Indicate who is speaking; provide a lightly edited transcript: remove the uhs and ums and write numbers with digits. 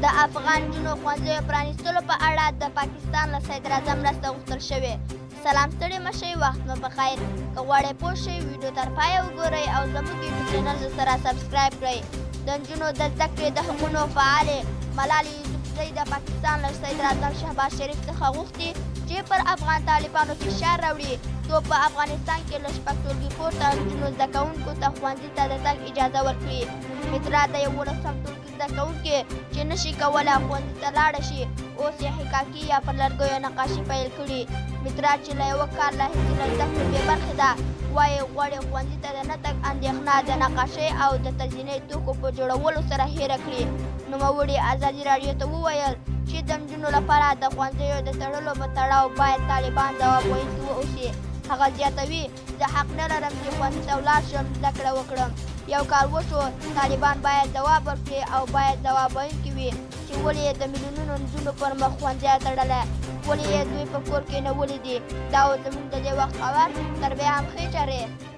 Speaker 1: د افغان نجونو ښوونځیو پرانیستلو په اړه د پاکستان له صدراعظم مرسته غوښتل شوې. سلام ستړي مه شئ، وخت مو بخیر. که غواړئ پوه شئ ویډیو تر پایه وګورئ او زموږ یوټیوب چینل سره سبسکرایب کړئ. د نجونو د زده کړې د حقونو فعالې ملالۍ یوسفزۍ د پاکستان له صدراعظم شهباز شریف څخه غوښتي چې پر افغان طالبانو فشار راوړي څو په افغانستان کې له شپږ ټولګي پورته نجونو زده کوونکو ته ښوونځي ته د تګ اجازه ورکړي. مترا د 11 ټولګي زده کوونکې چې نشي کولی ښوونځي ته لاړه شي اوس یې حکاکي یا پر لرګیو نقاشي پیل کړي. مترا چې له یوه کال راهیسې له زده کړې بې برخې ده وایي غواړي ښوونځي ته د نه تګ اندېښنه د نقاشۍ او د تزییني توکو په جوړولو سره هېره کړي. نوموړي ازادي راډیو ته وویل چې د نجونو لپاره د ښوونځیو د تړلو په تړاو باید طالبان ځواب ویونکي واوسي. هغه زیاتوي زه حق نه لرم چې ښوونځي ته ولاړ شم زده کړه وکړم. یو کال وشو طالبان باید ځواب ورکړي او باید ځواب ویونکي وي چې ولې یې د میلیونونو نجونو پر مخ ښوونځی تړلی، ولې یې دوی په کور کې نه ولیدي. دا و زموږ د دې وخت خبر. تر بیا هم ښې چارې.